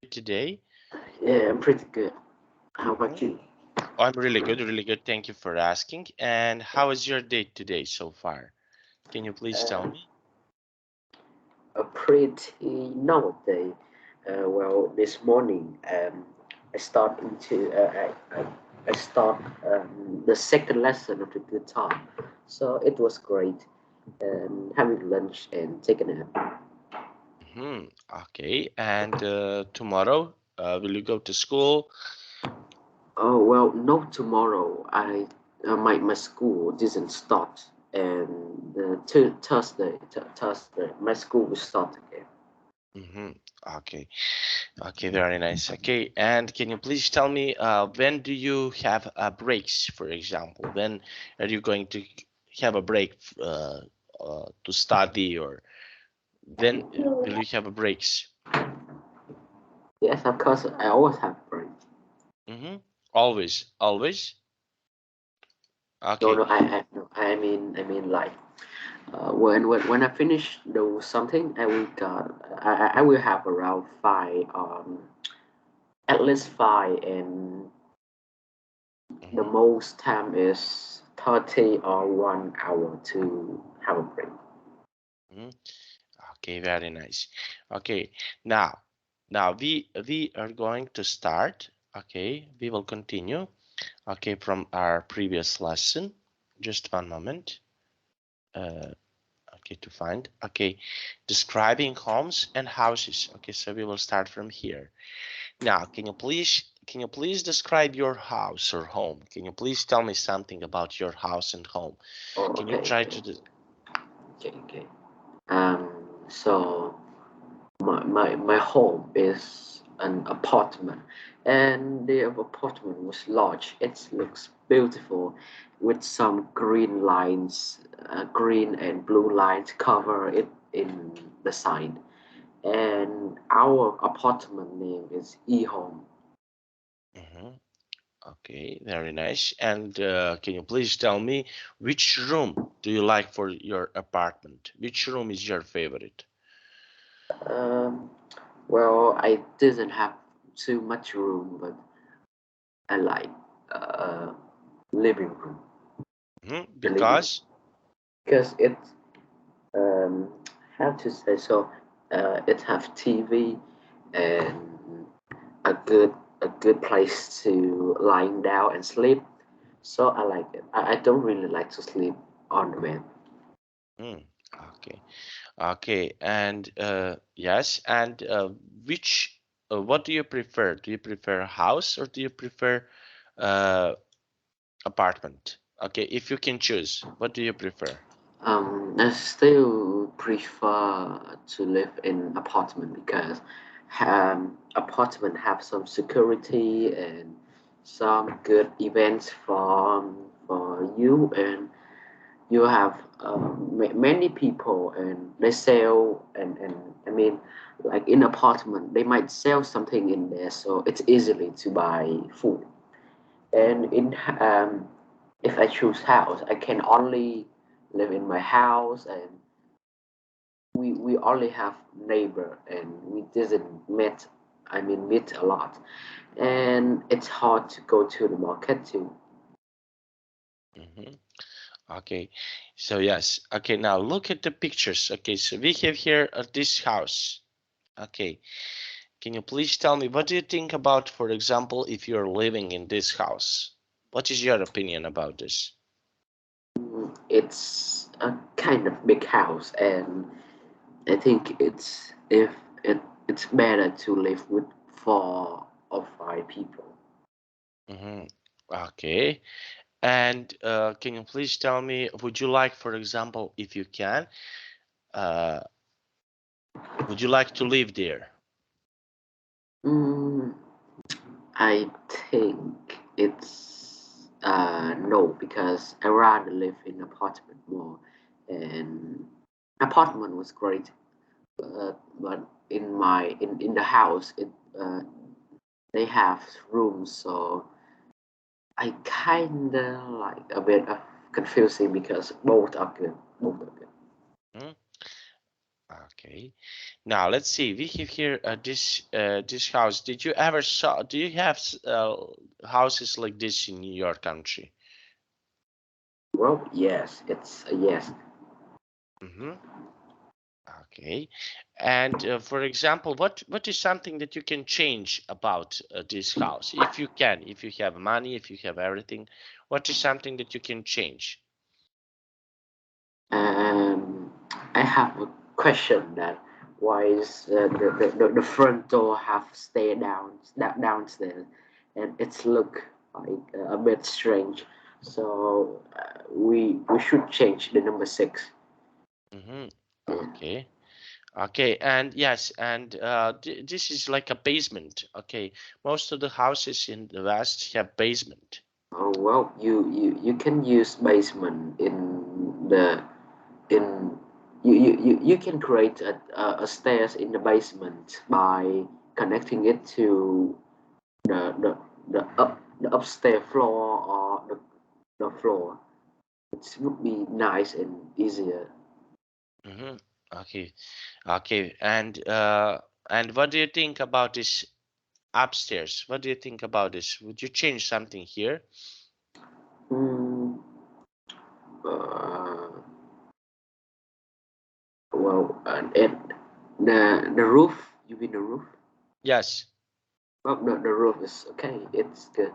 today? Yeah, I'm pretty good. How about you? Oh, I'm really good, really good. Thank you for asking. And how is your day today so far? Can you please tell Uh, me? a pretty normal day. Well, this morning, I start into I start the second lesson of the guitar, so it was great. Having lunch and taking a nap. Hmm. Okay. And tomorrow, will you go to school? Oh well, no tomorrow. My school didn't start, and Thursday my school will start again. Mm-hmm. Okay. Okay. Very nice. Okay. And can you please tell me when do you have breaks, for example? When are you going to have a break to study, or when will you have a breaks? Yes, of course. I always have break. Mm-hmm. Always. Always. No, Okay. no. I mean, like, when I finish do something, I will have around five, at least five, and the Mm-hmm. most time is 30 or 1 hour to have a break. Mm-hmm. Okay, very nice. Okay, now we are going to start. Okay, we will continue. Okay, from our previous lesson. Just one moment. Uh, okay, to find. Okay, describing homes and houses. Okay, so we will start from here. Now, can you please describe your house or home? Can you please tell me something about your house and home? Oh, Can you okay, try okay, to? okay. So my home is an apartment, and the apartment was large. It looks beautiful, with some green lines, green and blue lines cover it in the side. And our apartment name is E-Home. Mhm. Okay, very nice. And can you please tell me which room do you like for your apartment? Which room is your favorite? Um, well, I didn't have too much room, but I like uh, living room. The living Because because it um, how to say so. It have TV and a good a good place to lying down and sleep. So I like it. I don't really like to sleep on the bed. mm, okay, okay, and yes, and which what do you prefer? Do you prefer a house or do you prefer uh, apartment? Okay, if you can choose, what do you prefer? I still prefer to live in apartment because apartment have some security and some good events for you, and you have many people, and they sell, and I mean, like in apartment they might sell something in there, so it's easily to buy food. And in if I choose house, I can only live in my house, and we only have neighbor, and we didn't meet a lot, and it's hard to go to the market too. Hmm. Okay, so yes, okay, now look at the pictures. Okay, so we have here this house. Okay, can you please tell me what do you think about, for example, if you're living in this house? What is your opinion about this? It's a kind of big house, and I think it's better to live with 4 or 5 people. Hmm. Okay, and can you please tell me, would you like, for example, if you can, uh, would you like to live there? Mm, I think it's no, because I rather live in apartment more, and apartment was great, but in the house uh, they have rooms, so I kinda like a bit of confusing because both are good. Both are good. Hmm? Okay. Now let's see. We have here this house. Did you ever saw? Do you have houses like this in your country? Well, yes, it's a yes. Mm-hmm. Okay. And for example, what is something that you can change about this house? If you can, if you have money, if you have everything, what is something that you can change? Um, I have a question that why is the front door have stay downstairs, and it's look like a bit strange. So we should change the number 6. Mm-hmm. Yeah. Okay. Okay, and yes, and this is like a basement. Okay, most of the houses in the West have basement. Oh well, you can use basement in the in you can create a stairs in the basement by connecting it to the the the upstairs floor or the floor. It would be nice and easier. Mm-hmm. Okay, okay, and what do you think about this upstairs? What do you think about this? Would you change something here? Mm, uh, well, and the roof. You mean the roof? Yes. Well, the roof is okay. It's good.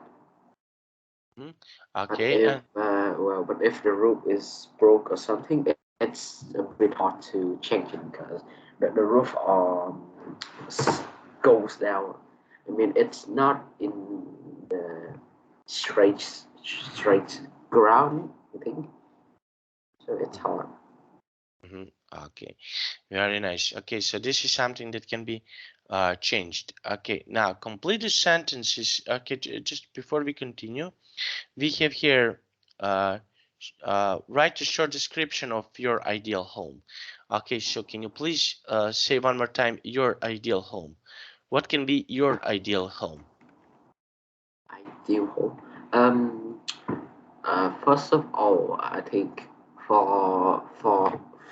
Hmm. But Okay, if but if the roof is broke or something, it's a bit hard to change it because the roof goes down. I mean, it's not in the straight ground. I think so. It's hard. hmm okay, very nice. Okay, so this is something that can be changed. Okay, now complete the sentences. Okay, just before we continue, we have here write a short description of your ideal home. Okay, so can you please say one more time your ideal home? What can be your ideal home? Ideal home. Um. First of all, I think for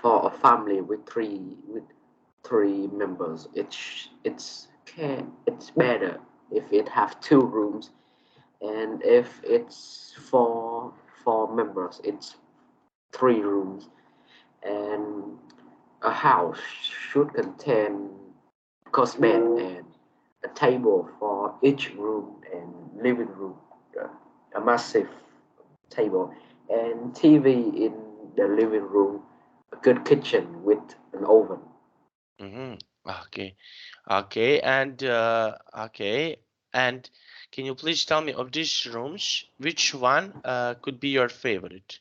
a family with three members, it's better if it have 2 rooms, and if it's four members, it's 3 rooms, and a house should contain, of course, bed and a table for each room and living room, uh, a massive table and TV in the living room, a good kitchen with an oven. Mm-hmm. Okay, okay, and can you please tell me of these rooms, which one could be your favorite?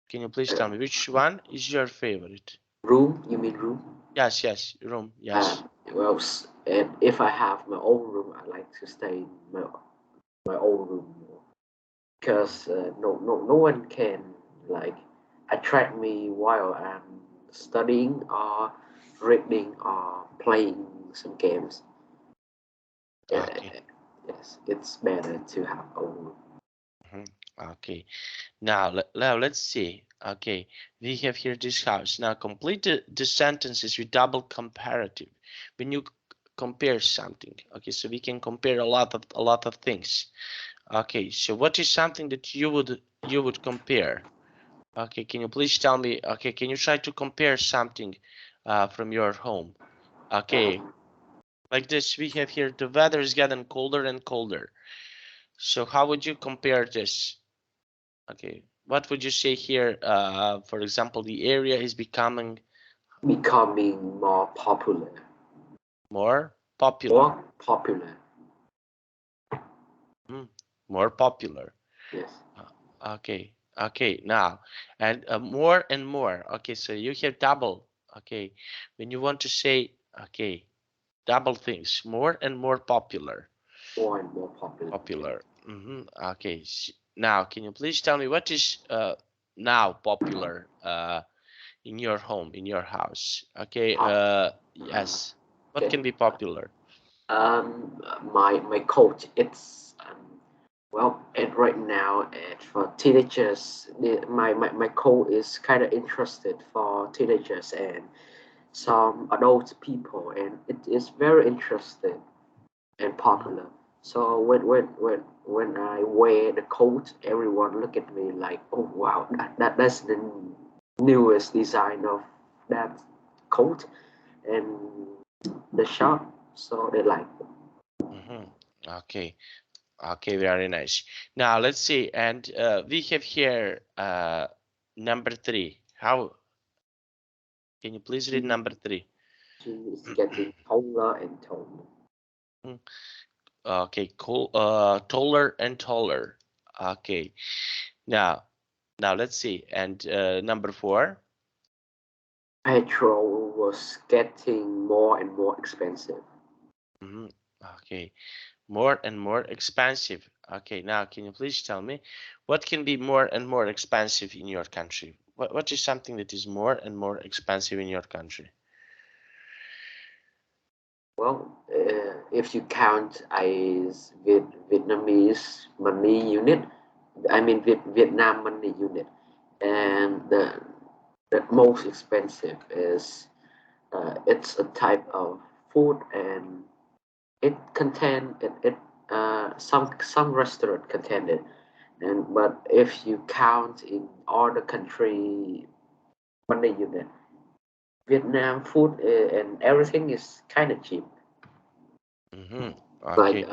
Can you please Uh, tell me which one is your favorite? Room, you mean room? Yes, yes, room, yes. Well, and if I have my own room, I like to stay in my own room because no one can like attract me while I'm studying or reading or playing some games. Okay. Yes, it's better to have own room. Mhm. Okay. Now let's see. Okay, we have here this house. Now complete the sentences with double comparative. When you compare something, okay, so we can compare a lot of things. Okay, so what is something that you would compare? Okay, can you please tell me? Okay, can you try to compare something from your home? Okay, Um, like this, we have here the weather is getting colder and colder. So how would you compare this? Okay, what would you say here? For example, the area is becoming Becoming more popular. more popular. More popular. Hmm, more popular. Yes. Okay, okay, now, and more and more. Okay, so you have double. Okay, when you want to say, okay, double things, more and more popular. More and more popular. Okay. Popular. Okay, now, can you please tell me what is now popular in your home, in your house? Okay, Pop. yes. What Okay. can be popular? My coach. It's well, and right now, for teenagers, my coach is kind of interested for teenagers, and some adult people, and it is very interesting and popular. So when I wear the coat, everyone look at me like, oh wow, that's the newest design of that coat and the shop. So they like. Okay. Okay, very nice. Now let's see, and we have here number 3. How can you please read number 3? She is getting taller and taller. Okay, cool. Taller and taller. Okay. Now let's see, and number 4. Petrol was getting more and more expensive. Okay, more and more expensive. Okay, now can you please tell me what can be more and more expensive in your country? What is something that is more and more expensive in your country? Well, if you count as Vietnamese money unit, I mean Vietnam money unit, and the most expensive is it's a type of food, and it contain it some restaurant contain it, and but if you count in all the country money unit, Vietnam food and everything is kind of cheap. Like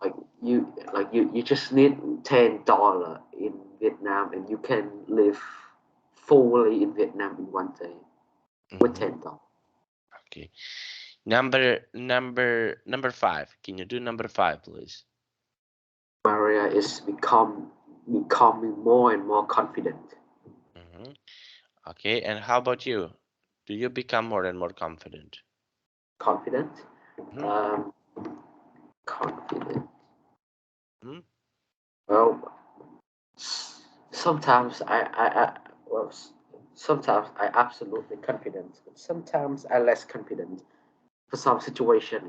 Okay. you just need $10 in Vietnam, and you can live fully in Vietnam in one day with $10. Okay. Number 5. Can you do number 5, please? Maria is becoming more and more confident. Okay, and how about you? Do you become more and more confident? Confident. Um, confident. Well, sometimes well, sometimes I absolutely confident, but sometimes I less confident for some situation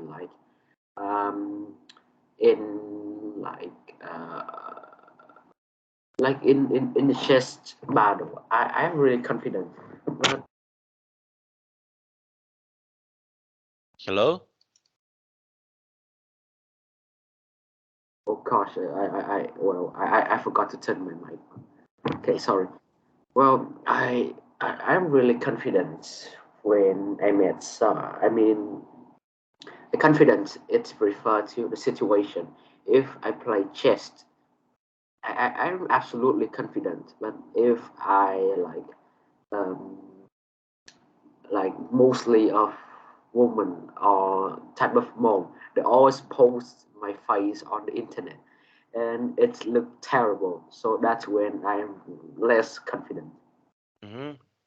um in in the chess battle. I'm really confident, but Hello? oh gosh, I forgot to turn my mic. Okay, sorry. Well, I'm really confident when I met Sarah. I mean, the confidence it's referred to the situation. If I play chess, I'm absolutely confident. But if I um, like mostly of woman or type of mom, they always post my face on the internet, and it looked terrible. So that's when I'm less confident.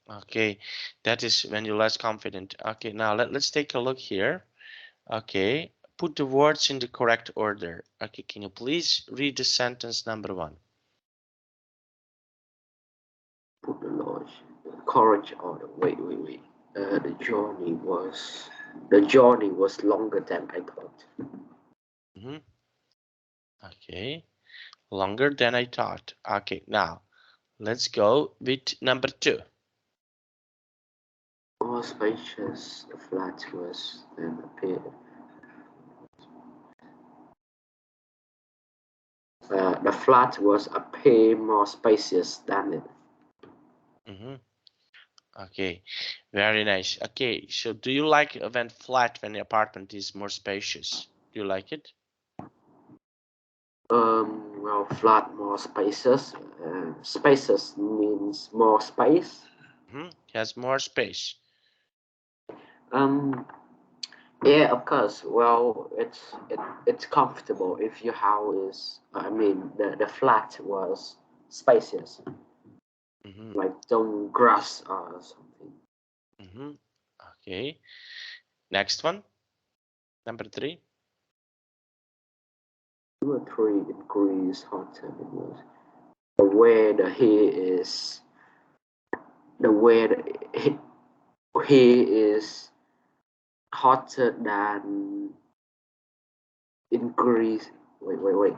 Okay, that is when you're less confident. Okay, now let's take a look here. Okay, put the words in the correct order. Okay, can you please read the sentence number 1? Put the lodge, courage on. Wait. The journey was longer than I thought. Okay, longer than I thought. Okay, now let's go with number 2. More spacious, the flat was than appeared. The flat was appear more spacious than it. Okay, very nice. Okay, so do you like when when the apartment is more spacious? Do you like it? Well, flat more spacious. Spacious means more space. It has more space. Um, yeah, of course. Well, it's comfortable if your house is. I mean, the flat was spacious, like don't grass or something. Okay, next one, number 3. 2 or 3 degrees hotter it was. The weather here is the weather here is hotter than in Greece. Wait.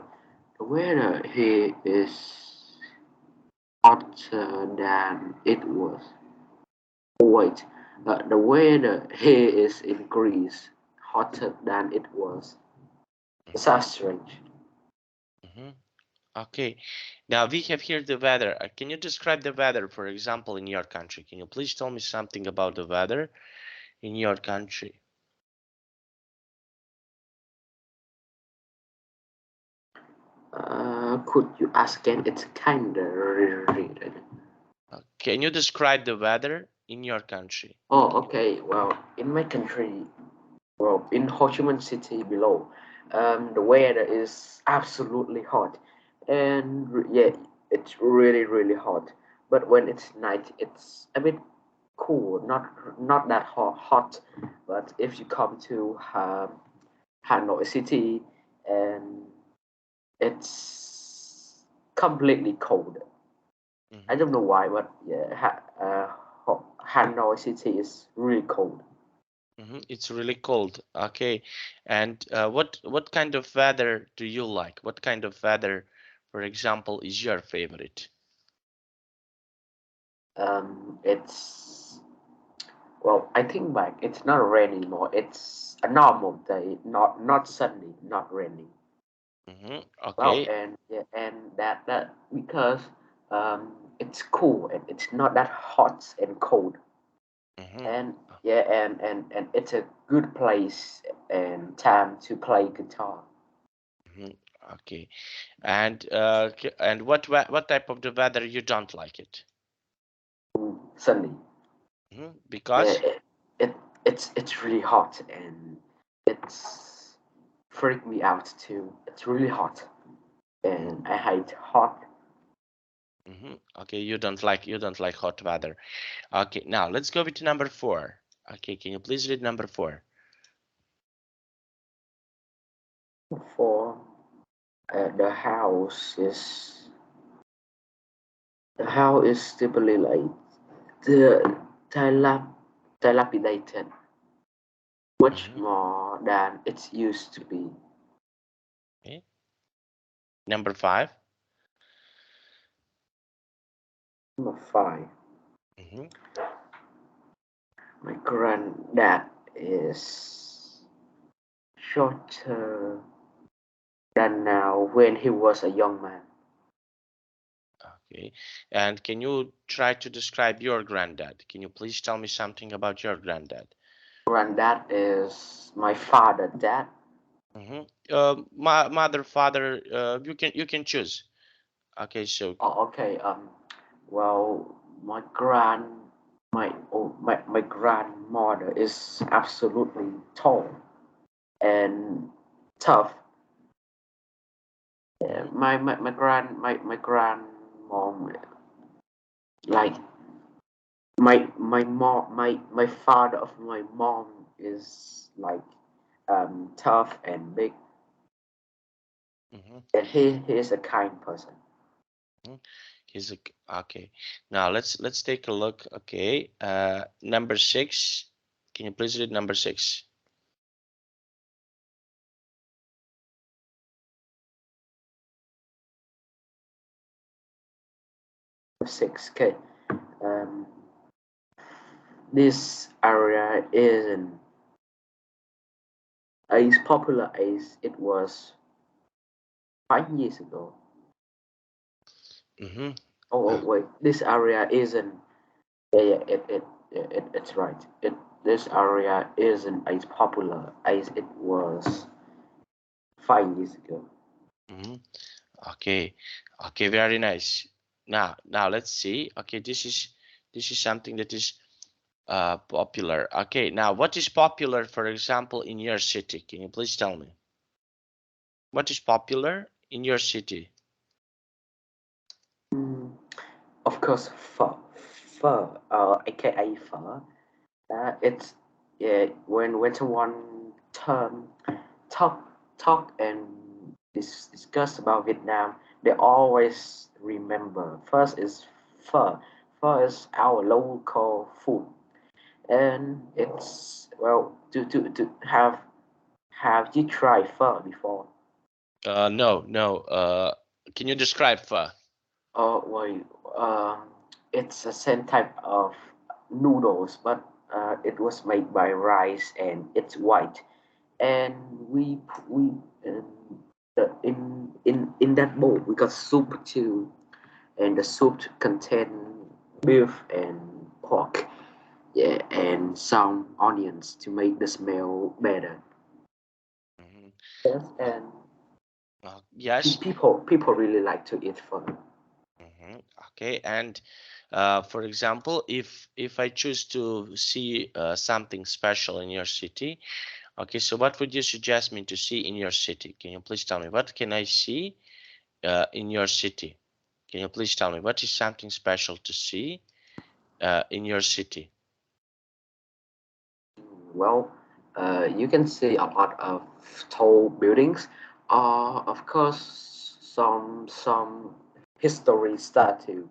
The weather here is hotter than it was. Oh, wait. The weather here is in Greece hotter than it was. It's so strange. Okay, now we have here the weather. Can you describe the weather, for example, in your country? Can you please tell me something about the weather in your country? Could you ask again? It's kind of related. Can you describe the weather in your country? Oh, okay. Well, in my country, well, in Ho Chi Minh City below, the weather is absolutely hot, and yeah, it's really really hot. But when it's night, it's a bit cool, not that hot. But if you come to Hanoi City, and it's completely cold. I don't know why, but yeah, Hanoi City is really cold. It's really cold. Okay, and what kind of weather do you like? What kind of weather, for example, is your favorite? It's well, I think back, it's not rainy anymore. It's a normal day, not sunny, not rainy. Well, Okay. and yeah, and that because it's cool and it's not that hot and cold, and yeah, and it's a good place and time to play guitar. Okay, and what type of the weather you don't like it? Sunny. Yeah, Because it it's really hot and it's freaked me out too. It's really hot and I hate hot. okay, you don't like hot weather. Okay, now let's go with number 4. Okay, can you please read number 4? For the house is typically like the dilapidated much more than it used to be. Okay. Number 5. Number five, Mhm. my granddad is shorter than now when he was a young man. Okay, and can you try to describe your granddad? Can you please tell me something about your granddad? Granddad is my father dad. Mother, father, you can choose. Okay, so Oh, okay. Well, my grandmother is absolutely tall and tough. My grandmom, like my father of my mom is like tough and big, mhm, and he is a kind person. mhm. Okay. Now let's take a look. Okay, number 6. Can you please read number 6? 6K. Um, this area isn't as popular as it was 5 years ago. Mm-hmm. Oh, wait, this area isn't. Yeah, it's right. This area isn't as popular as it was 5 years ago. Mm-hmm. Okay. Okay, very nice. Now let's see. Okay, this is something that is popular. Okay, now what is popular, for example, in your city? Can you please tell me? What is popular in your city? Mm, of course, pho, aka pho. It's yeah. When someone talk and discuss about Vietnam, they always remember first is pho. Pho is our local food, and it's well to have you tried pho before? No, no. Can you describe pho? Oh, well, it's the same type of noodles, but It was made by rice and it's white. And we in that bowl we got soup too, and the soup contained beef and pork, yeah, and some onions to make the smell better. Mhm. Yes, Uh, and yes. people really like to eat fun. Okay, and for example, if I choose to see something special in your city, okay, so what would you suggest me to see in your city? Can you please tell me what can I see in your city? Can you please tell me what is something special to see in your city? Well, you can see a lot of tall buildings. Of course, some history statue,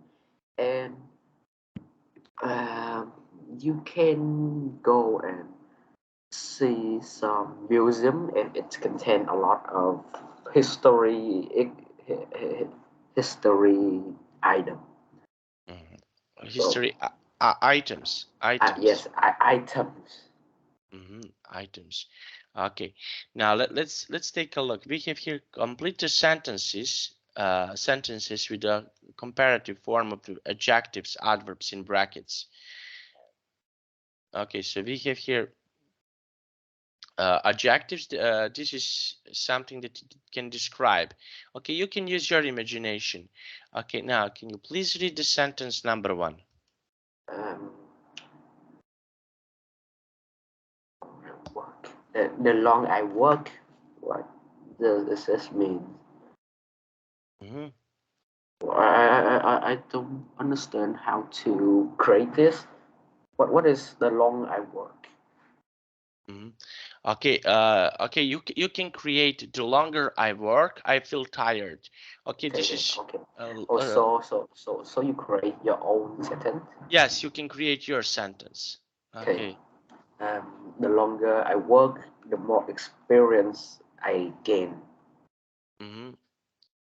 and um, you can go and see some museum, and it contain a lot of history history item. Mhm. So History items. yes, items. Items. Okay. Now let's take a look. We have here complete the sentences. Sentences with a comparative form of the adjectives, adverbs in brackets. Okay, so we have here adjectives. This is something that can describe. Okay, you can use your imagination. Okay, now can you please read the sentence number 1? Um, work. The long I work, what does this mean? Mm-hmm. I don't understand how to create this. What is the long I work? Mm-hmm. Okay, okay, you can create the longer I work, I feel tired. Okay, Okay, this is okay. uh, Oh, uh, so you create your own sentence. yes, you can create your sentence. Okay. Okay. The longer I work, the more experience I gain. Mm-hmm.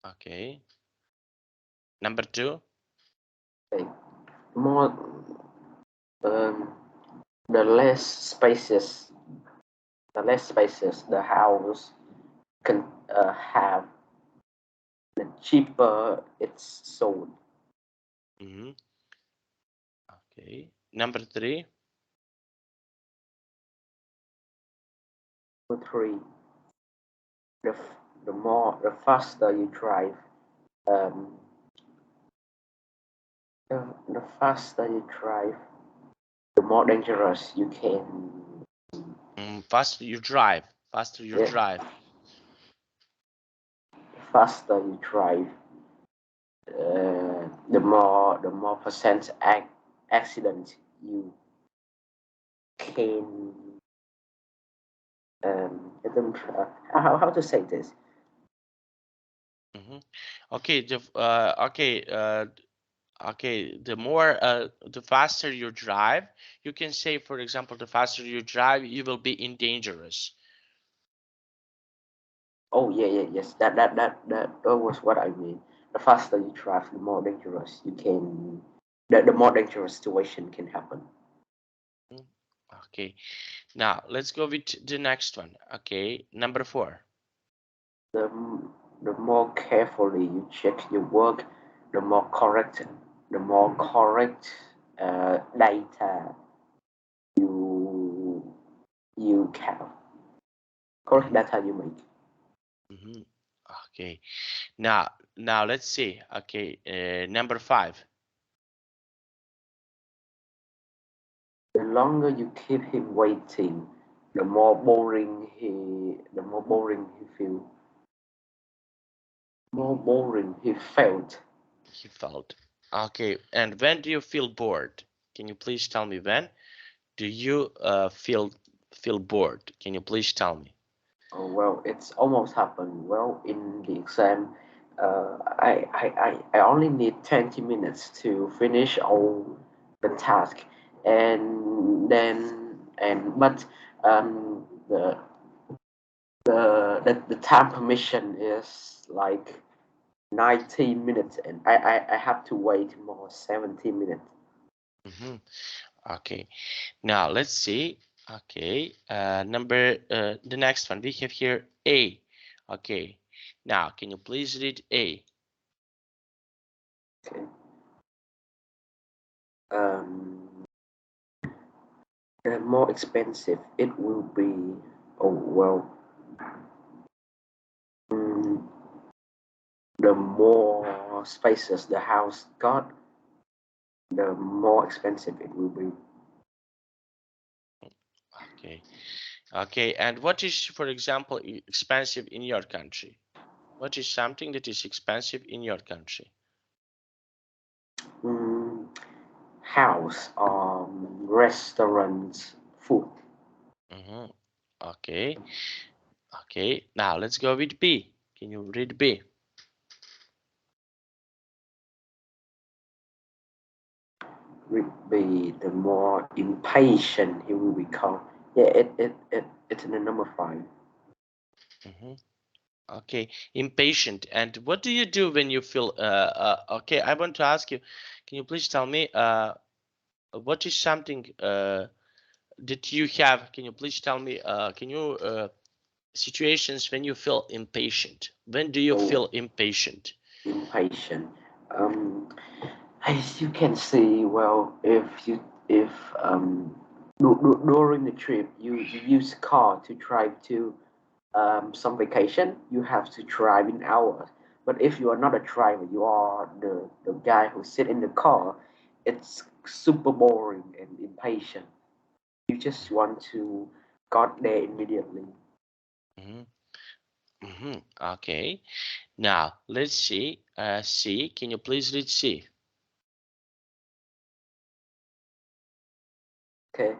Okay. Number 2. Okay. More um, the less spaces, the house can have, the cheaper it's sold. Mm-hmm. Okay. Number 3. Number three, the the faster you drive, um, the faster you drive, the more dangerous you can. Faster you drive. Faster you Yeah, drive. the faster you drive, the more percent accident you can. I don't how to say this. Mm-hmm. Okay. Okay. The faster you drive, you can say, for example, the faster you drive, you will be in dangerous. Oh yeah, yeah, yes. That was what I mean. The faster you drive, the more dangerous you can. The more dangerous situation can happen. Mm, okay. Now let's go with the next one. Okay, number 4. The the more carefully you check your work, the more correct data you you have. Correct Mm-hmm. data you make. Mm-hmm. Okay. Now let's see. Okay, number 5. The longer you keep him waiting, the more boring he feel. More Mm-hmm. boring he felt. He felt. Okay, and when do you feel bored? Can you please tell me when do you feel bored? Can you please tell me? Oh, well, it's almost happened. Well, in the exam, I only need 20 minutes to finish all the task, and then and but the time permission is like 90 minutes, and I have to wait more 70 minutes. Mm-hmm. Okay, now let's see. Okay, the next one we have here A. Okay, now can you please read A? Okay. Um, the more expensive it will be. Oh well. Mm, the more spaces the house got, the more expensive it will be. Okay, okay, and what is, for example, expensive in your country? What is something that is expensive in your country? Mm, house, restaurants, food. Mm-hmm. Okay, okay, now let's go with B. Can you read B? Will be the more impatient he will become. Yeah, it's in the number 5. Mm-hmm. Okay, impatient. And what do you do when you feel okay, I want to ask you, can you please tell me what is something that you have? Can you please tell me can you situations when you feel impatient? When do you Oh, feel impatient? impatient. Um, as you can see, well, if during the trip you use car to drive to some vacation, you have to drive in hours. But if you are not a driver, you are the guy who sit in the car. It's super boring and impatient. You just want to got there immediately. Mm-hmm. Mm-hmm. Okay, now let's see C. Can you please read C? Okay,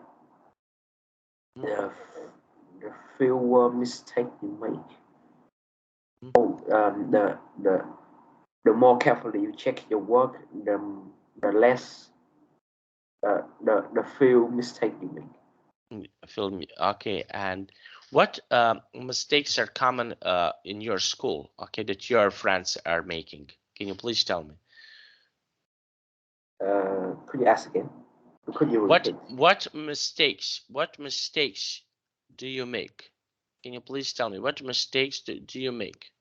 Mm-hmm. the the fewer mistake you make. Oh, the more carefully you check your work, the less the few mistake you make. Film. Okay, and what mistakes are common in your school? Okay, that your friends are making. Can you please tell me? Could you ask again? Could you What repeat? what mistakes do you make? Can you please tell me what mistakes do you make?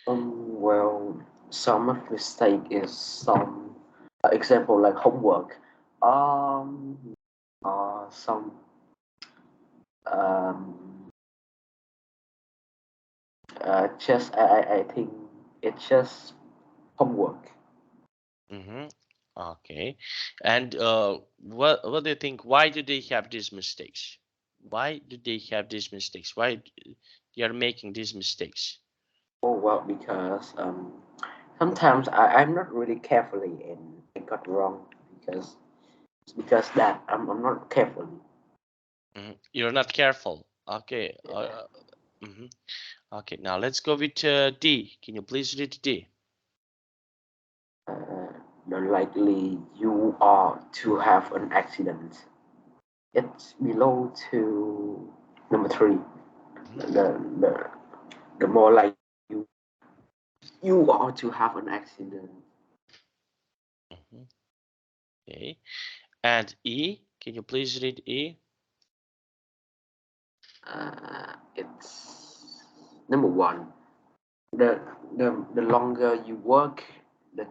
Well, some of mistake is some example like homework. Um, some um, just I think it's just homework. Mm-hmm. Okay, and what do you think? Why do they have these mistakes? Why do they have these mistakes? Why they are making these mistakes? Oh well, because sometimes I'm not really carefully and I got wrong because that I'm not carefully. Mhm. You're not careful. Okay. Yeah. Mhm. Okay. Now let's go with D. Can you please read D? Uh, the likely you are to have an accident. It's below to number 3. Mhm. The the more like you are to have an accident. Mhm. Okay. And E. Can you please read E? It's number 1. The the longer you work, the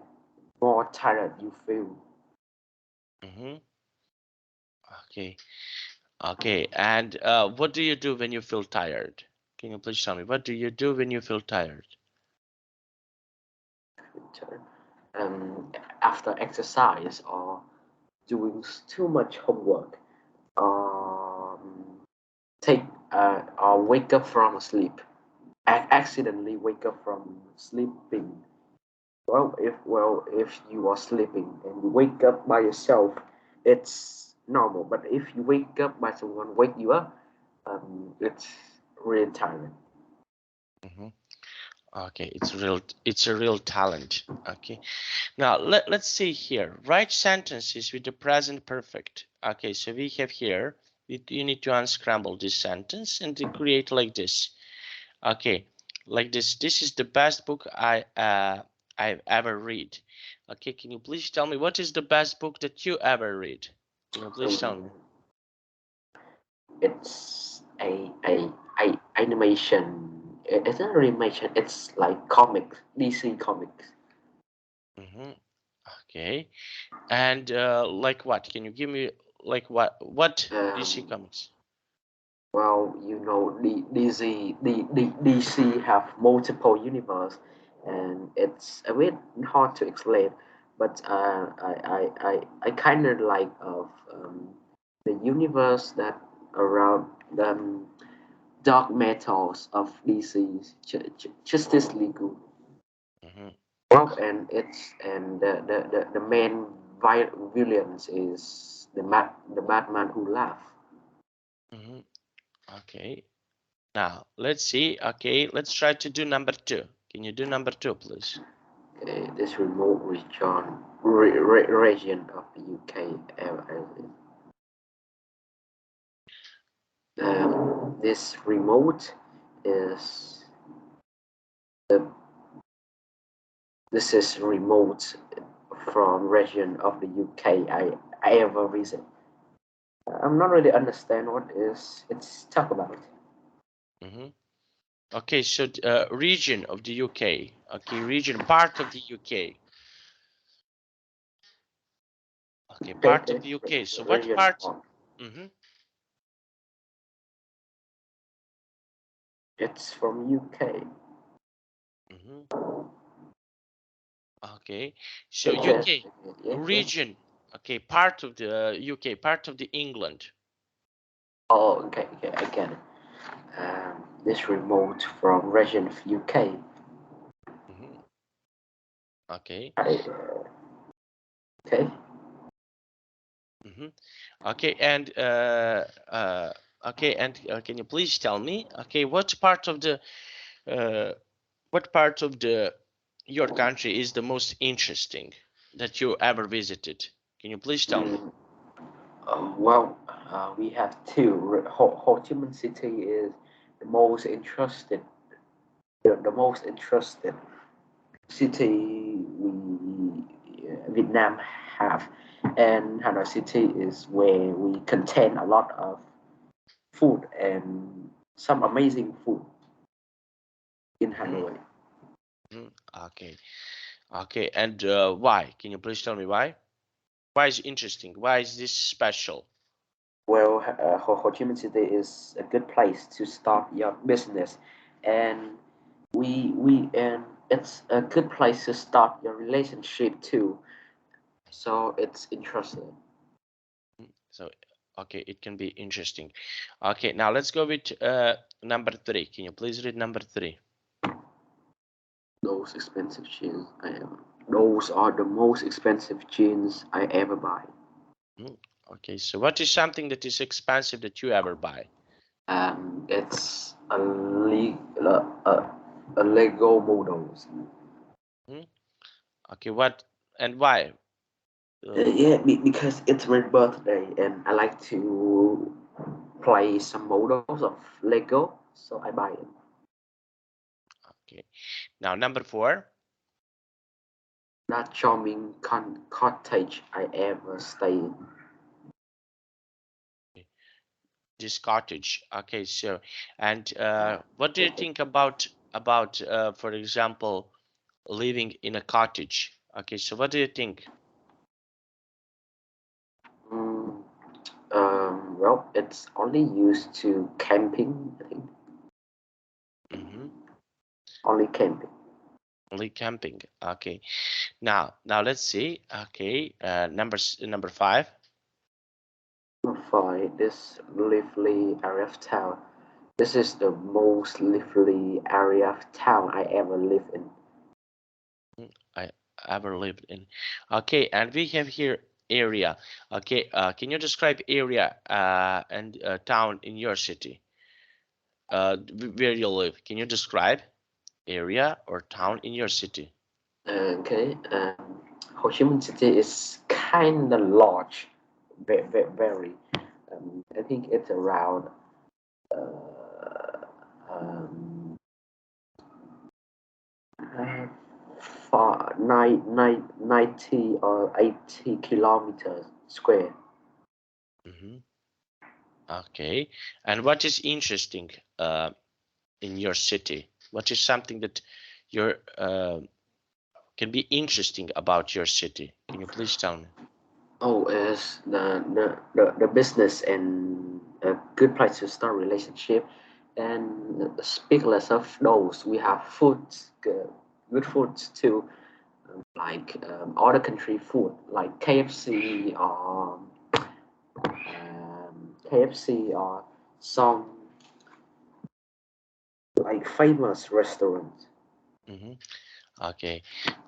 more tired you feel. Mhm. Okay. Okay. And what do you do when you feel tired? Can you please tell me what do you do when you feel tired? Um, After exercise or doing too much homework, um, take or wake up from sleep, accidentally wake up from sleeping. If you are sleeping and you wake up by yourself, it's normal. But if you wake up by someone wake you up, it's really tiring. Mhm. Okay. It's a real talent. Okay. Now let's see here. Write sentences with the present perfect. Okay, so we have here, you need to unscramble this sentence and to create like this. Okay, like this. This is the best book I've ever read. Okay, can you please tell me what is the best book that you ever read? Can you please tell Um, me? it's a animation. It's not animation. It's like comics, DC comics. Okay. And like what? Can you give me like what DC Um, Comics? well, DC have multiple universe, and it's a bit hard to explain. But I kind of like of the universe that around the dark metals of DC's Justice League. Mm-hmm. Well, and it's and the main villains is the Batman who laugh. Mm-hmm. Okay. Now let's see. Okay, let's try to do number 2. Can you do number 2, please? This remote region of the UK. This remote is the this is remote from region of the UK I ever visit. I'm not really understand what is it's talk about. Mm-hmm. Okay, so region of the UK. Okay, region, part of the UK. Okay, Okay, part of okay. the UK. So what Region part? of Mm-hmm. it's from UK. Mm-hmm. Okay, so Yes, UK yeah, yeah. region. Okay, part of the UK, part of the England. Oh, okay, okay, I get it. This remote from region of UK. Mm-hmm. Okay. Okay. Mm-hmm. Okay, and okay, and can you please tell me? Okay, uh, what part of the your country is the most interesting that you ever visited? Can you please tell me? Mm, well, we have two. Ho Chi Minh City is the most interested, the most interested city Vietnam have, and Hanoi City is where we contain a lot of food and some amazing food in Mm-hmm. Hanoi. Mm-hmm. Okay, okay, and why? Can you please tell me why? Why is it interesting? Why is this special? Well, Ho Chi Minh City is a good place to start your business, and we and it's a good place to start your relationship too. So it's interesting. So, okay, it can be interesting. Okay, now let's go with number 3. Can you please read number 3? Those expensive jeans I ever. Those are the most expensive jeans I ever buy. Mm, okay, so what is something that is expensive that you ever buy? It's a Lego models. Mm, okay, what and why? Yeah, because it's my birthday and I like to play some models of Lego, so I buy it. Okay, now number 4. That charming cottage I ever stay in. This cottage. Okay, so and what do you think about for example living in a cottage? Okay, so what do you think? Mm, well, it's only used to camping, I think. Mm-hmm. Only camping. Only camping. Okay, now let's see. Okay, number 5. For this lively area of town. This is the most lively area of town I ever lived in. I ever lived in. Okay, and we have here area. Okay, can you describe area and town in your city? Where you live? Can you describe area or town in your city? Okay, Ho Chi Minh City is kind of large, very. I think it's around uh, um, uh, 90 or 80 kilometers square. Okay. And what is interesting in your city? What is something that your can be interesting about your city? Can you please tell me? Oh, is the business and a good place to start relationship. And speak less of those, we have foods, good foods too, like other country food like KFC or KFC or some like famous restaurants. Okay,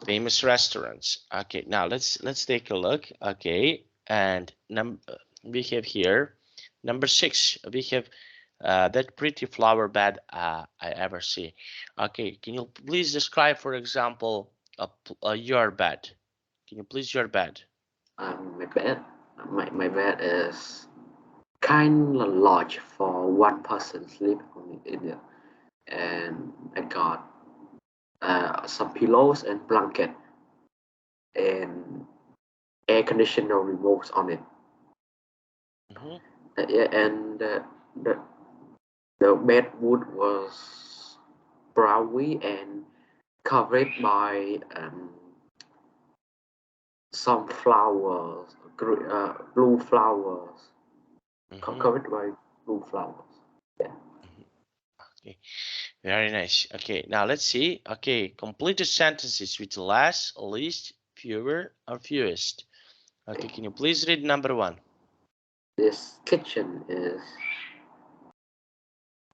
famous restaurants. Okay, now let's take a look. Okay, and we have here number 6. We have that pretty flower bed I ever see. Okay, can you please describe, for example, your bed? Can you please your bed? My bed, my bed is kind of large for one person sleep on it in it, and I got some pillows and blanket and air conditioner remote on it. Yeah, and the the bed wood was browny and covered by some flowers, blue flowers, covered by blue flowers. Yeah. Okay, very nice. Okay, now let's see. Okay, complete the sentences with less, least, fewer, or fewest. Okay, can you please read number 1? This kitchen is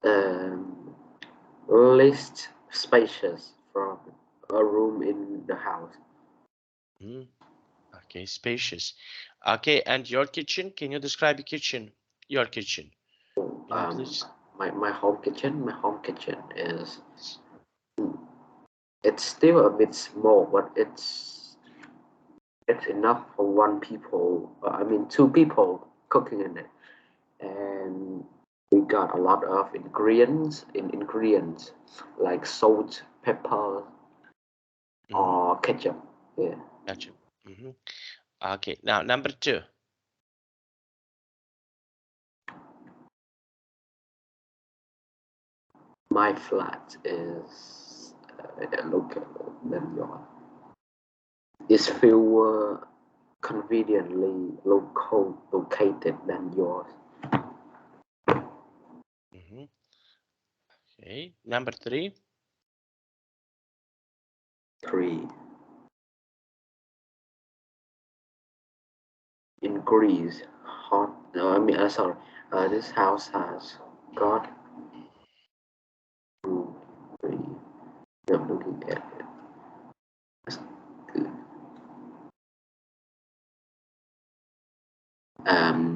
um, least spacious from a room in the house. Okay, spacious. Okay, and your kitchen? Can you describe your kitchen? Your kitchen. Can you Um, please? my home kitchen is it's still a bit small, but it's enough for one people. I mean, two people cooking in it, and we got a lot of ingredients like salt, pepper, or ketchup. Yeah. Gotcha. Okay, now number 2. My flat is look than yours. Is fewer conveniently located than yours. Okay, number 3. 3. In Greece, hot. No, I mean, sorry. This house has got 2, 3. I'm looking at it. That's good.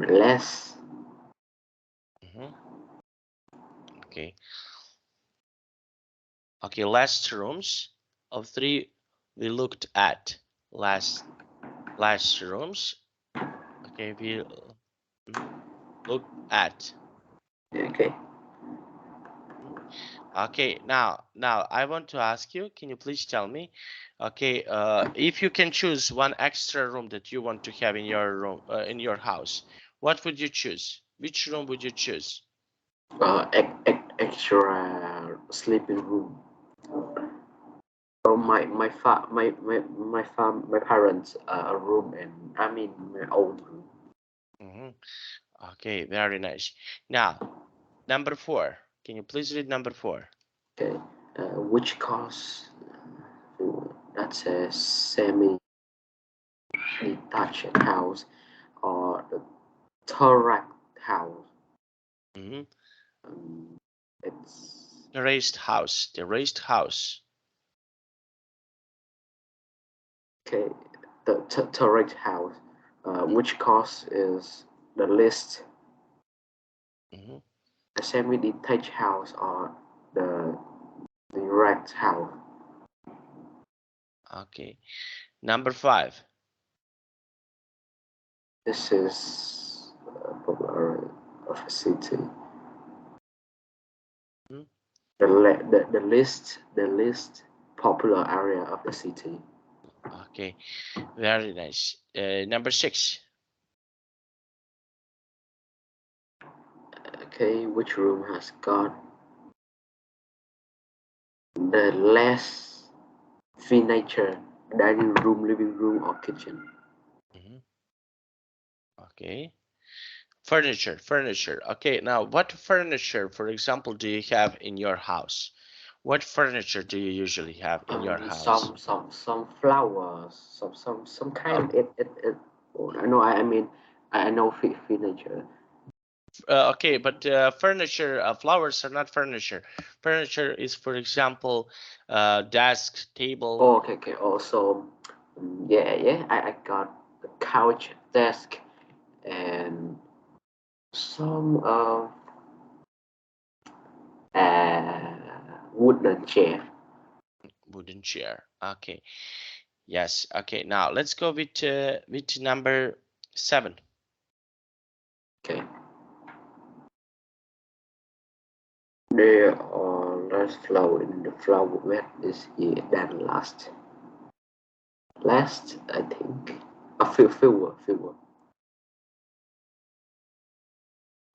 Less. Okay. Okay, last rooms of 3 we looked at. Last rooms. Okay, we looked at. Okay. Okay, now I want to ask you, can you please tell me, okay, if you can choose one extra room that you want to have in your room, in your house, what would you choose? Which room would you choose? Extra sleeping room. Oh, my parents room, and I mean my own room. Okay, very nice. Now, number 4. Can you please read number 4? Okay. Which course? That's a semi-detached house or the terrace house. It's The raised house. The raised house. okay. The terrace house. Which course is the least? A semi-detached house or the direct house? Okay. Number 5. This is popular of a city. The least popular area of the city. Okay, very nice. Number 6. Okay, which room has got the less furniture? Dining room, living room, or kitchen? Okay. Furniture. Okay, now what furniture, for example, do you have in your house? What furniture do you usually have in your house? Some flowers, some Uh, kind. Oh, no, I mean, I know furniture. okay, but furniture, flowers are not furniture. Furniture is, for example, desk, table. Oh, okay. Also, yeah. I got the couch, desk, and some wooden chair. Wooden chair. Okay. Yes. Okay. Now let's go with number 7. Okay. There are less flower in the flower bed this year than last. Last, I think. Fewer.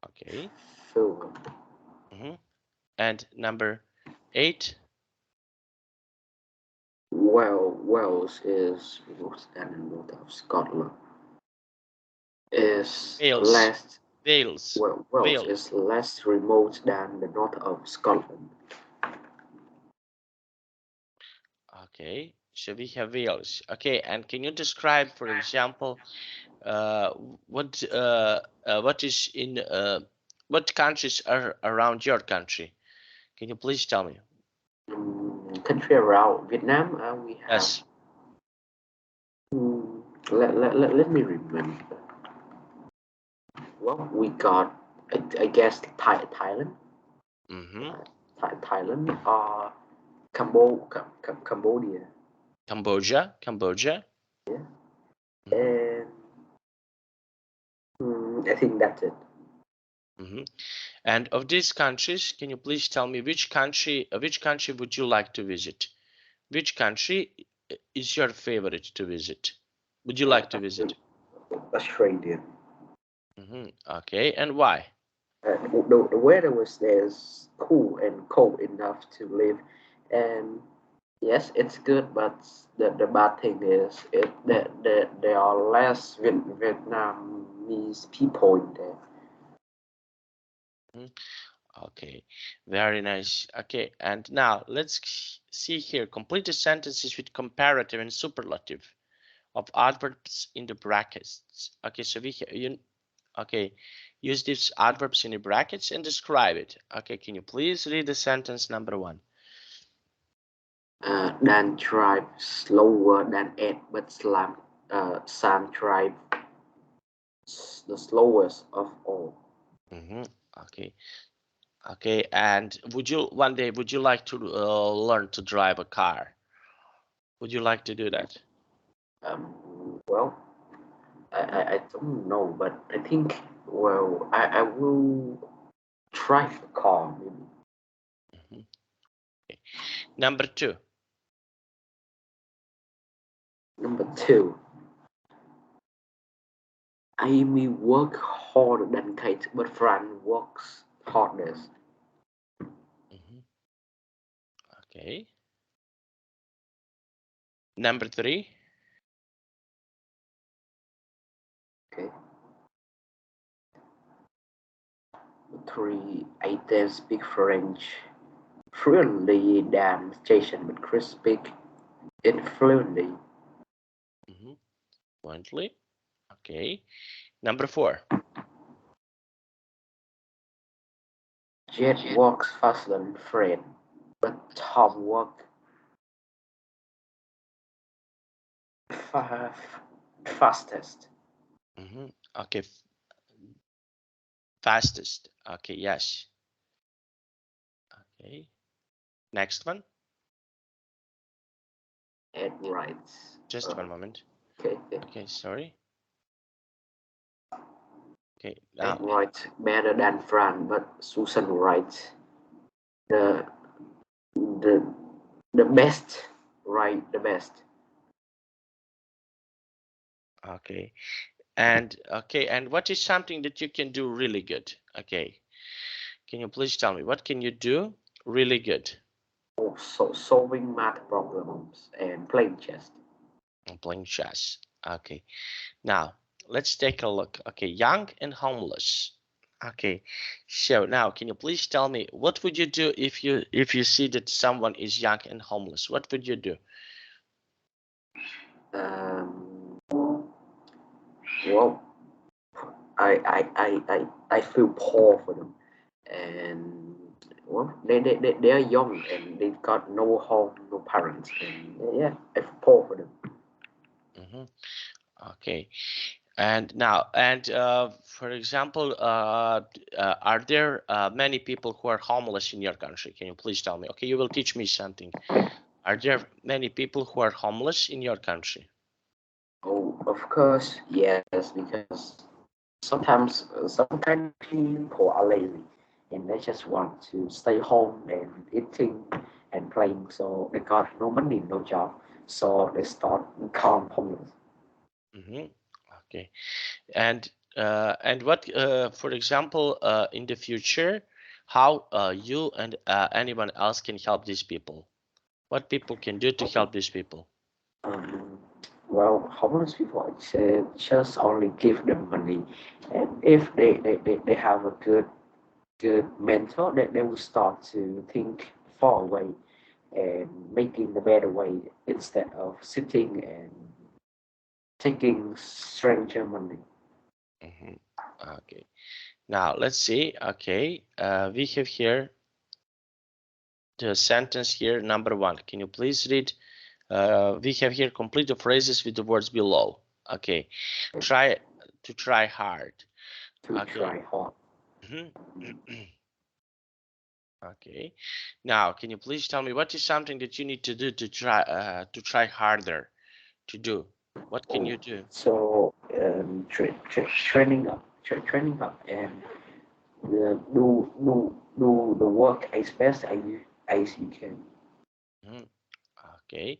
Okay. Fewer. And number 8. Wales is most than the north of Scotland. Is Wales. less Wales. Wales Wales. is less remote than the north of Scotland. Okay. So we have Wales. Okay. And can you describe, for example, uh, what is in what countries are around your country? Can you please tell me? Country around Vietnam, we have. Yes. Let me remember. Well, we got, I guess, Thailand, Mm-hmm. Thailand, Cambodia, Cambodia. yeah, Mm-hmm. and I think that's it. Mm-hmm. And of these countries, can you please tell me which country would you like to visit? Which country is your favorite to visit? Would you like to I visit? think Australia. Okay, and why? The weather was there's cool and cold enough to live, and yes, it's good, but the bad thing is that there are less Vietnamese people in there. Mhm. Okay, very nice. Okay, and now let's see here. Complete the sentences with comparative and superlative of adverbs in the brackets. Okay, so okay, use these adverbs in the brackets and describe it. Okay, can you please read the sentence number 1? Dan tribe slower than Ed, but Sam tribe the slowest of all. Okay. Okay, and would you like to learn to drive a car? Would you like to do that? Well, I don't know, but I think, well, I will try the car maybe. Mhm. Okay. Number 2. Number two, Amy work harder than Kate, but Fran works hardest. Mhm. Okay. Number 3. Okay. Three, I then speak French fluently than Jason, but Chris speak it fluently. Fluently. Okay. Number 4. Jet walks faster than Fred, but Tom walks fa- fastest. Okay. Fastest. Okay. Yes. Okay. Next one. Ed writes. Just one moment. Okay. Okay. Sorry. Okay. Ed Now. writes better than Fran, but Susan writes the the the best. Right, the best. Okay. And okay. And what is something that you can do really good? Okay. Can you please tell me what can you do really good? Also solving math problems and playing chess. I'm playing chess. Okay. Now let's take a look. Okay, young and homeless. Okay. So now can you please tell me what would you do if you see that someone is young and homeless? What would you do? Well, I feel poor for them, and well, they are young and they've got no home, no parents, and yeah, I feel poor for them. Okay. And now, and for example, are there many people who are homeless in your country? Can you please tell me? Okay, you will teach me something. Are there many people who are homeless in your country? Oh, of course, yes, because sometimes some kind of people are lazy and they just want to stay home and eating and playing, so they got no money, no job, so they start become homeless. Okay. And what, for example, in the future, how you and anyone else can help these people? What people can do to help these people? Um, well, homeless people, I said, just only give them money, and if they have a good mentor, they will start to think far away and making the better way instead of sitting and taking stranger money. Okay. Now let's see. Okay, we have here the sentence here, number 1. Can you please read? We have here complete the phrases with the words below. Okay, try hard. To Okay. try hard. Okay. Now, can you please tell me what is something that you need to do to try harder to do? What can Oh, you do? so training up, and do the work as best as you can. Mhm. Okay.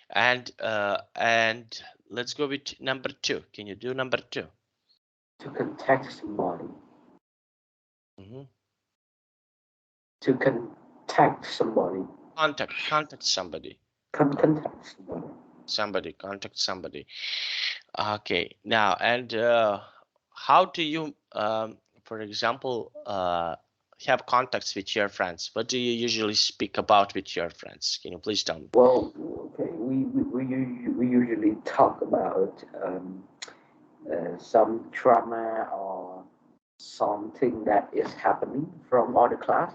And let's go with number 2. Can you do number 2? To contact somebody. Mhm. To contact somebody. Contact somebody. Contact somebody. Contact somebody. Okay. Now, and how do you, for example, have contacts with your friends? What do you usually speak about with your friends? Can you please tell me? Well, okay, we usually talk about some drama or something that is happening from other class,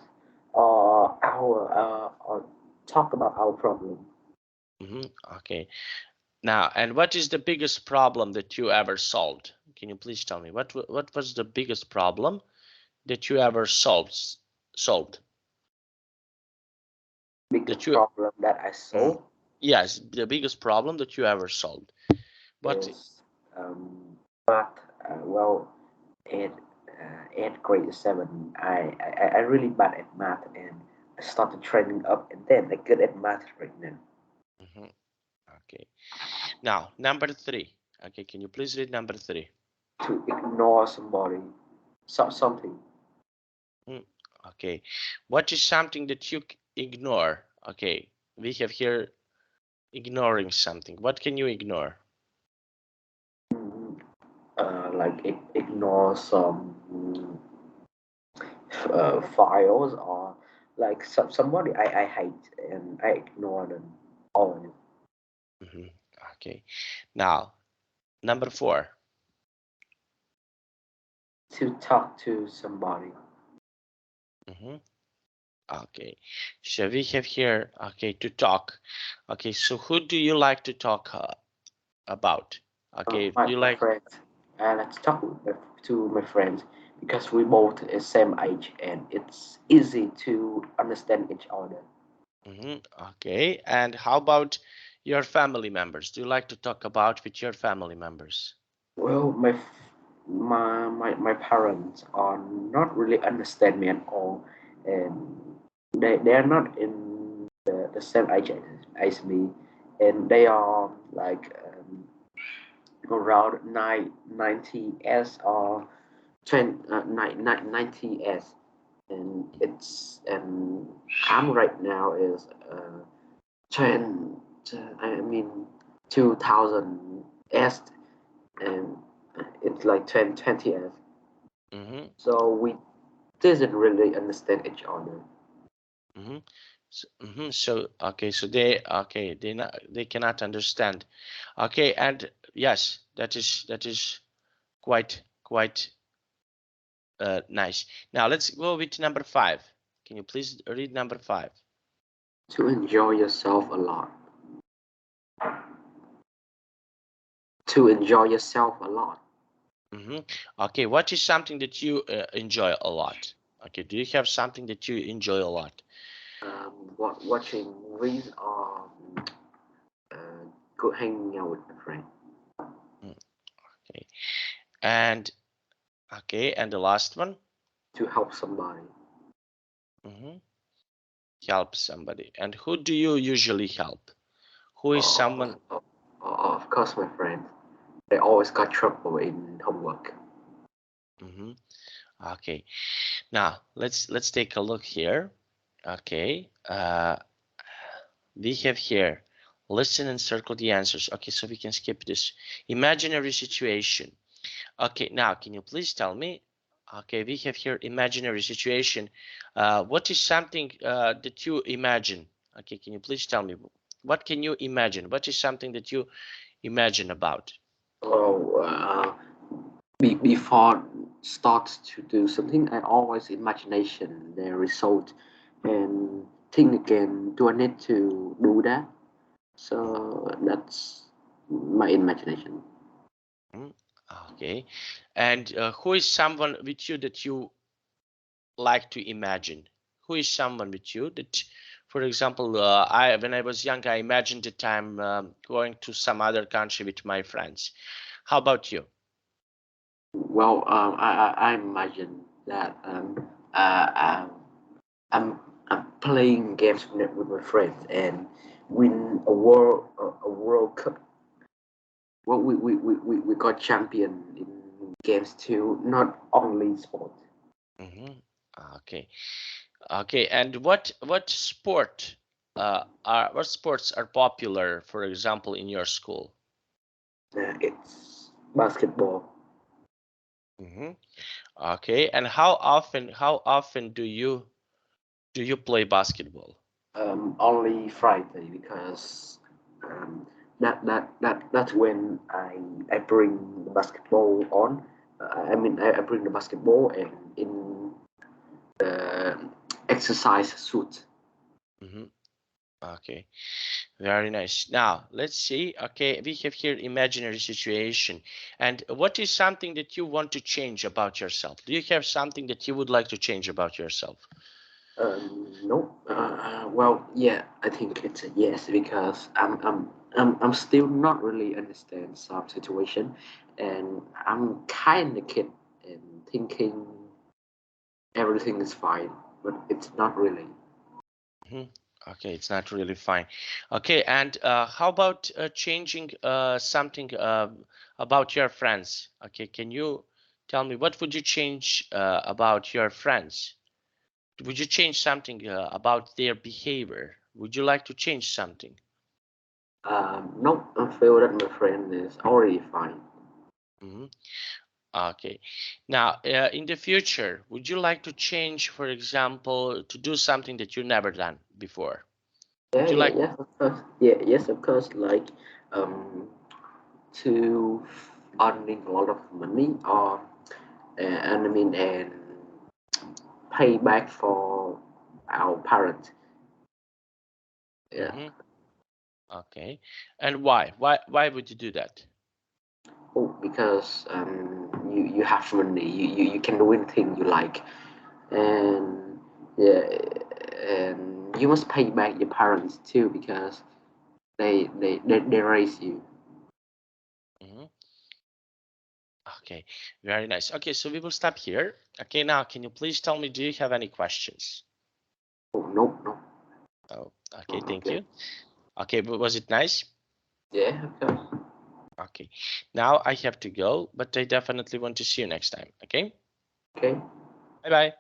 or or talk about our problem. Okay. Now, and what is the biggest problem that you ever solved? Can you please tell me what was the biggest problem that you ever solved? That Biggest you problem that I Mm. saw Yes, the biggest problem that you ever solved. What? is math. Well, at grade 7, I really bad at math, and I started training up, and then I good at math right now. Mhm. Okay. Now, number 3. Okay, can you please read number 3? To ignore somebody, something. Mm, Okay. What is something that you ignore? Okay, we have here ignoring something. What can you ignore? Mm, like ignore some files, or like somebody I hate and I ignore them always. Mhm. Okay. Now, number 4. To talk to somebody. Mhm. Okay. So we have here, okay, to talk. Okay, so who do you like to talk about? Okay, do you My like? friends. Let's talk to my friends because we both is same age and it's easy to understand each other. Okay, and how about your family members? Do you like to talk about with your family members? Well, my parents are not really understand me at all, and they are not in the same age as me, and they are like around 90s or 90s, and I'm right now is trend. I mean 2000 S, and it's like 20 S. So we didn't really understand each other. So okay, so they cannot understand. Okay, and yes, that is quite nice. Now let's go with number 5. Can you please read number 5? To enjoy yourself a lot. To enjoy yourself a lot. Okay, what is something that you enjoy a lot? Okay, do you have something that you enjoy a lot? Watching movies or go hanging out with my friend. Okay, and the last one? To help somebody. Help somebody. And who do you usually help? Who is someone? Of course, my friend. They always got trouble in homework. Okay, now let's take a look here. Okay, we have here listen and circle the answers. Okay, so we can skip this imaginary situation. Okay, now can you please tell me? Okay, we have here imaginary situation. What is something that you imagine? Okay, can you please tell me what can you imagine? What is something that you imagine about? Oh, before start to do something, I always imagination the result and think again. Do I need to do that? So that's my imagination. Okay, and who is someone with you that you like to imagine? Who is someone with you that, for example, when I was young, I imagined that I'm going to some other country with my friends. How about you? Well, I imagine that uh, I'm playing games with my friends and win a World Cup. Well, we got champion in games too, not only sport. Okay, okay. And what sport what sports are popular, for example, in your school? It's basketball. Okay, and how often do you play basketball? Only Friday because um, that's when I bring the basketball on. I bring the basketball and in the exercise suit. Okay, very nice. Now let's see. Okay, we have here imaginary situation. And what is something that you want to change about yourself? Do you have something that you would like to change about yourself? No. Well, yeah, I think it's a yes because I'm still not really understand some situation, and I'm kind of kid and thinking everything is fine, but it's not really. Okay, it's not really fine. Okay, and how about changing something about your friends? Okay, can you tell me what would you change about your friends? Would you change something about their behavior? Would you like to change something? No, I feel that my friend is already fine. Okay. Now, in the future, would you like to change, for example, to do something that you never done before? Would you like? Yes, of course. Yeah, yes, of course. Like, um, to earning a lot of money, or and I mean, and pay back for our parents. Yeah. Okay. And why? Why would you do that? Oh, because you have money, you can do anything you like, and yeah, and you must pay back your parents too because they raise you. Okay, very nice. Okay, so we will stop here. Okay, now can you please tell me, do you have any questions? Oh no, no. Oh, okay, thank Okay. you. Okay, but was it nice? Yeah, of course. Okay, now I have to go, but I definitely want to see you next time. Okay, Okay. bye bye.